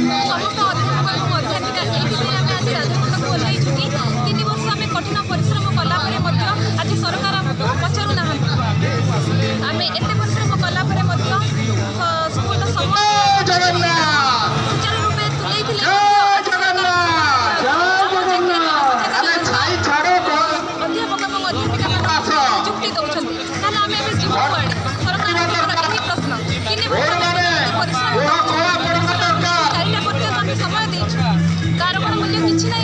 समस्त अध्यापक अध्यापिका ये आज राजपथ को ओह्लैचु कि 3 वर्ष आम कठिन परिश्रम कलापर आज सरकार आमको पचारू ना आम एत परिश्रम कलापर स्कूल सुचारू रूपे तुले अध्यापक और अध्यापिका नियुक्ति दौरान आम जीव कुआड़े सरकार यही प्रश्न 3 वर्ष चारिटा पर्यटन आम समय देचु तार कौन मूल्य किसी ना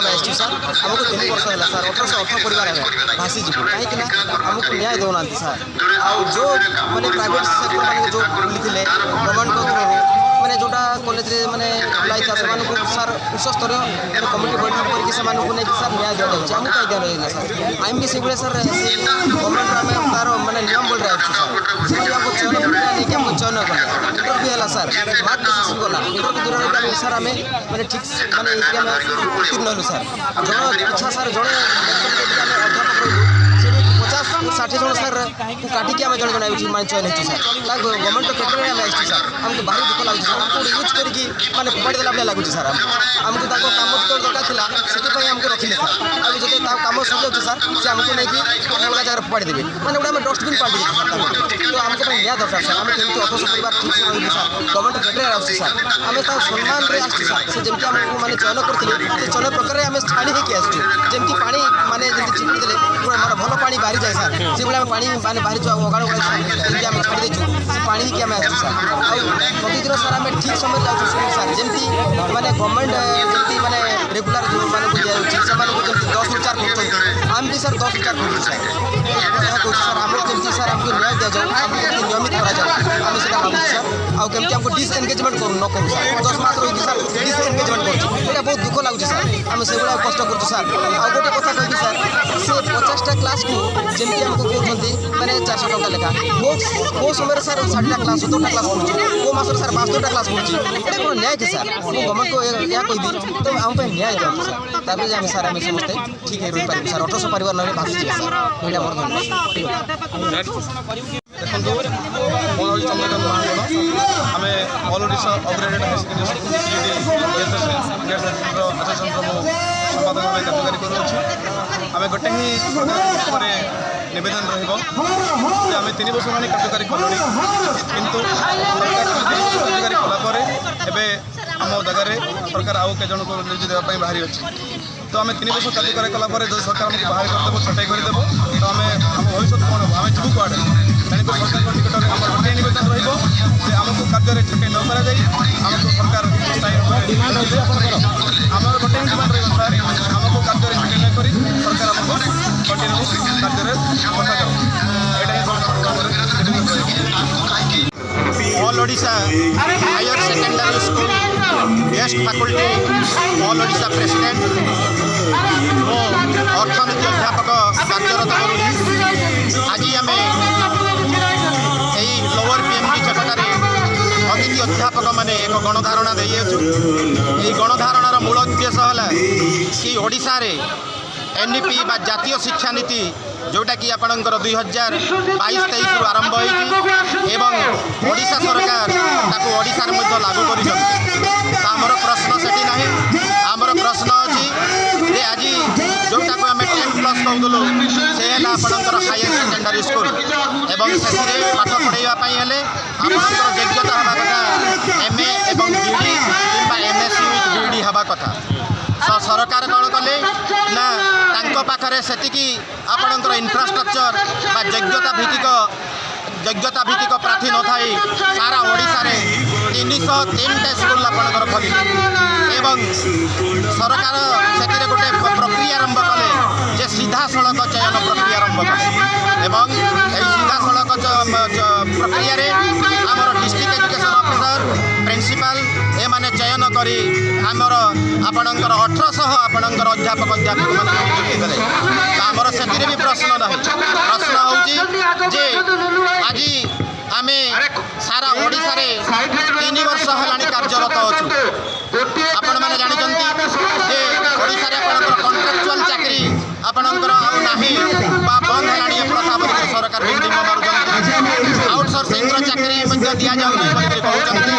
आज सर आमको 3 वर्ष है सर 1818 परिवार है भासी जी कहीं आमको न्याय दौना सर जो मैंने प्राइवेट सेक्टर मैंने जो खुली गवर्नमेंट थ्रू मैंने जोटा कॉलेज मैंने अप्लाई था सर उच्च स्तर कमिटी बैठक करके सर न्याय दिया जाए आमको कहीं दिया जाए सर आम भी से सर गवर्नमेंट आम तार मैंने नियम बोल रहे चयन नहीं आम चयन कला इंटरव्यू है सर मार्क बेसिस गला इंटरव्यू दूर सर आम मैंने ठीक मैंने उत्तीर्ण हलु सर जन इच्छा सर जड़े अध्यापक 50-60 जन सर को काटिकी आम जन जन मैं चयन होती सर गवर्नमेंट क्षेत्र में आम आई सर आमको भारी दुख लगे सर आमको यूज करके मैंने फोपाड़ी देला लगुच सर आमको कम तो दरकार था से आमको रखिले सर अब जो कम सर जाऊँ सर से आमको नहीं अलग जगह फोपाड़ी देवे मैंने गोटे डस्टबिन पार्टी तो आमको न्याय दरकार सर आम कमी 1800 परिवार ठीक से रही सर गवर्नमेंट क्षेत्र में आस सर आम सम्मान में आस सर से जमी आमको मैंने चयन करते चयन प्रकार आम छाड़ी होगी आसमी पानी माने चिपी देले मार भल पानी बाहरी जाए सर से भाई पानी माने बाहरी जो अगाड़ जमी आम छाड़ी देचु से पानी ही आम आस सर प्रतिदिन सर आम ठीक समय जाऊँ सर जमी मैंने गवर्नमेंट जमी मैंने रेगुलर जो मानक दिखाई जमी 10,000 कर आम भी सर 10,000 कर सर सर आम जमी सर आमको न्याय दि जाए आमको नियमित करा जाए आम से भावुँ सर आउ कमी आमको डिसएंगेजमेंट न करूँ सर 10 मास रही सर डिसएंगेजमेंट कर बहुत दुख लगुच सर आम से कष्ट कर सर आउ गोटे कथा कही सर से 50टा क्लास को जमी आमको कहते मैंने 400 टका लेखा वो समय सर 60टा क्लास 17टा क्लास पढ़ुचे वो मास सर 52टा क्लास पढ़ुचे ये कौन न्याय कि सर गवर्नमेंट को यह कही तो आम न्याय दिखाते सर तापर आम सर आम समस्ते ठीक है रही पार सर 1800 परिवार ना भाषी सर यहाँ मोर देखो मोर हूँ चंद्रकांत महाजन आम all Odisha upgraded high secondary school संपादक भाई कार्यकारी करुच्छे आम गोटे ही सरकार नवेदन रही 3 वर्ष मान कार्यकारी कलुणी किंतु सरकार कार्यकारी कलापर एवं आम जगार सरकार आउ के जन को नियुक्ति देवाई बाहरी अच्छी तो आम 3 वर्ष कार्यकारी कलापर जो सरकार आमको बाहर करदेव छटाई करदेव तो आम आम भविष्य कौन हम आम जीव कुआड़े तेणुक सरकार निकट में आम गोटे नवेदन रमको कार्य छटाई न कर आमको सरकार आम गोटे डिमांड रही सर आमको कार्य छटाई न कर सरकार आमको कंटिन्यू कार्य all Odisha higher secondary school guest faculty all Odisha president और अर्थनीति अध्यापक कार्यरत आज आम यही लोअर पीएमडी चटकार अतिथि अध्यापक मैंने एक गणधारणा दे गणधारणार मूल उद्देश्य है कि ओडिशा रे एनईपी बा जातीय शिक्षा नीति जोटा कि आपणकर 2022-23 रु आरंभ होईएवं ओडिशा सरकार ताकू ओडिशार मध्य लागू कर आमर प्रश्न सेठी नहीं आमर प्रश्न अच्छी जे आज जोटा को आम 10+ कहूलु से है आपणकर हायर सेकेंडरी स्कूल एवं से पाठ पढ़ाई हेले आपणकर योग्यता हवा कथा एमए एवं बीडी कि एमएससी विथ बीडी हवा कथा सरकार कौन कले ना तांको पाखरे सेतिकी आपणकर इंफ्रास्ट्रक्चर बा योग्यता भित्तिक प्रार्थी न थाई सारा ओडिशा रे 303टा स्कूल आपणकर खोली एवं सरकार से गोटे प्रक्रिया आरंभ कले जे सीधा सड़क चयन प्रक्रिया आरंभ कले एवं सीधा सड़क प्रक्रिया आमर डिस्ट्रिक्ट एजुकेशन ऑफिसर प्रिंसिपल ए माने चयन करी आमर ଆପଣଙ୍କର 1800 ଆପଣଙ୍କର ଅଧ୍ୟାପକ ଅଧ୍ୟାପକମାନେ ନିଯୁକ୍ତି କଲେ। ଆମର ସେଥିରେ ବି ପ୍ରଶ୍ନ ନାହିଁ। ପ୍ରଶ୍ନ ହେଉଛି ଯେ ଆଜି ଆମେ ସାରା ଓଡ଼ିଶାରେ 3 ବର୍ଷ ହେଲାଣି କାର୍ଯ୍ୟରତ ଅଛୁ। ଆପଣମାନେ ଜାଣିଛନ୍ତି ଯେ ଓଡ଼ିଶାରେ ଆପଣଙ୍କର କଣ୍ଟ୍ରାକ୍ଚୁଆଲ ଚାକିରି ଆପଣଙ୍କର ଆଉ ନାହିଁ ବା ବନ୍ଦ ହେଲାଣି। ଏ ପ୍ରଥା ବୋଲିକରି ସରକାର ବିଲ୍ଡିଂ ମାରୁଛନ୍ତି। ଆଉଟସୋର୍ସିଂର ଚାକିରି ମଧ୍ୟ ଦିଆଯାଉନି ବୋଲିକରି କହୁଛନ୍ତି।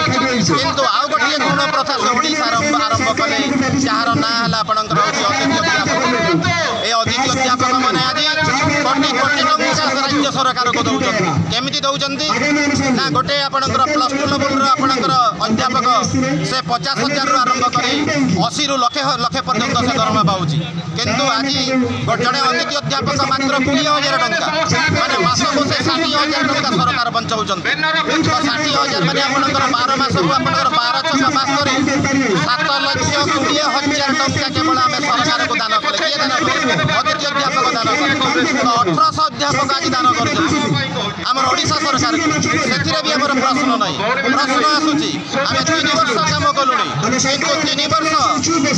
କିନ୍ତୁ ଆଉ ଗୋଟିଏ ଗଣ ପ୍ରଥା ସେ ଓଡ଼ିଶାର ଆରମ୍ଭ କଲେ, ଯାହାର ନାଁ ହେଲା ଆପଣଙ୍କର ହେଉଛି ଅତିଥି ଅଧ୍ୟାପକ। ଏ ଅତିଥି ଅଧ୍ୟାପକମାନେ ଆଜି କୋଟି କୋଟି ଟଙ୍କା ରାଜ୍ୟ ସରକାରକୁ ଦେଉଛନ୍ତି। କେମିତି ଦେଉଛନ୍ତି ନା ଗୋଟେ ଆପଣଙ୍କର +2 ଲେବୁଲର ଆପଣଙ୍କର ଅଧ୍ୟାପକ ସେ 50,000ରୁ ଆରମ୍ଭ କରି 80ରୁ ଲକ୍ଷେ ପର୍ଯ୍ୟନ୍ତ ସେ ଦରମା ପାଉଛି। କିନ୍ତୁ ଆଜି ଜଣେ ଅତିଥି ଅଧ୍ୟାପକ ମାତ୍ର 20,000 ଟଙ୍କା, ମାନେ ମାସକୁ ସେ 60,000 ଟଙ୍କା ସରକାର ବଞ୍ଚାଉଛନ୍ତି। 60,000 ମାନେ ଆପଣଙ୍କର 12 ମାସକୁ ଆପଣଙ୍କର 12 ମାସ କରି 7,20,000 ଟଙ୍କା କେବଳ ଆମେ ସରକାରକୁ ଦାନ କଲେ। କିଏ ଦାନ କଲେ? ଅତିଥି ଅଧ୍ୟାପକ ଦାନ କଲେ। 1800 ଅଧ୍ୟାପକ ଆଜି ଦାନ କରୁଛନ୍ତି ଆମର ଓଡ଼ିଶା ସରକାରକୁ। ସେଥିରେ ବି ଆମର ପ୍ରଶ୍ନ ନାହିଁ। ପ୍ରଶ୍ନ ଆସୁଛି ଆମେ 3 ବର୍ଷ କାମ କଲୁଣି, କିନ୍ତୁ 3 ବର୍ଷ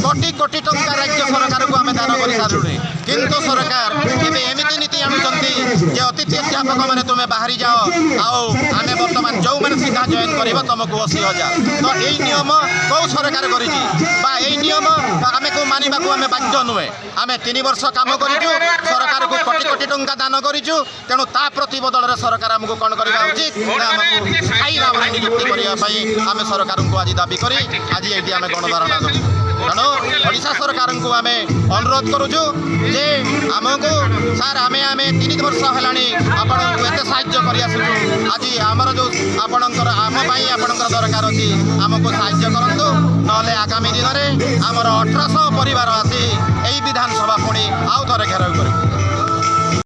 କୋଟି କୋଟି ଟଙ୍କା ରାଜ୍ୟ ସରକାରକୁ ଆମେ ଦାନ କରିସାରିଲୁଣି। କିନ୍ତୁ ସରକାର ଏବେ ଏମିତି ନୀତି ଆଣୁଛନ୍ତି ଯେ ଅତିଥି ଅଧ୍ୟାପକମାନେ ତୁମେ ବାହାରି ଯାଅ, ଆଉ ଆମେ ବର୍ତ୍ତମାନ ଯେଉଁମାନେ ସିଧା ଜଏନ୍ କରିବ ତୁମକୁ 80,000। ତ ଏଇ ନିୟମ କେଉଁ ସରକାର କରିଛି ବା ଏଇ ନିୟମ ଆମକୁ ମାନିବାକୁ ଆମେ ବାଧ୍ୟ ନୁହେଁ। ଆମେ 3 ବର୍ଷ କାମ କରିଛୁ, ସରକାରକୁ କୋଟି କୋଟି ଟଙ୍କା ଦାନ କରିଛୁ। ତେଣୁ ତା ପ୍ରତିବଦଳରେ ସରକାର ଆମକୁ କ'ଣ କରିବା ଉଚିତ ନା ଆମକୁ ସ୍ଥାୟୀ ଭାବରେ ନିଯୁକ୍ତି କରିବା ପାଇଁ ଆମେ ସରକାରଙ୍କୁ ଆଜି ଦାବି କରି ଆଜି ଏଇଠି ଆମେ ଗଣଧାରଣା କରୁଛୁ। ତେଣୁ ଓଡ଼ିଶା ସରକାରଙ୍କୁ ଆମେ ଅନୁରୋଧ କରୁଛୁ ଯେ ଆମକୁ ସାର୍ ଆମେ 3 ବର୍ଷ ହେଲାଣି ଆପଣଙ୍କୁ ଏତେ ସାହାଯ୍ୟ କରି ଆସୁଛୁ। ଆଜି ଆମର ଯେଉଁ ଆପଣଙ୍କର ଆମ ପାଇଁ ଆପଣଙ୍କର ଦରକାର ଅଛି, ଆମକୁ ସାହାଯ୍ୟ କରନ୍ତୁ। ନହେଲେ ଆଗାମୀ ଦିନରେ ଆମର 1800 ପରିବାର ଆସି ଏହି ବିଧାନସଭା ପୁଣି ଆଉ ଥରେ ଘେରାଉ କରିବୁ।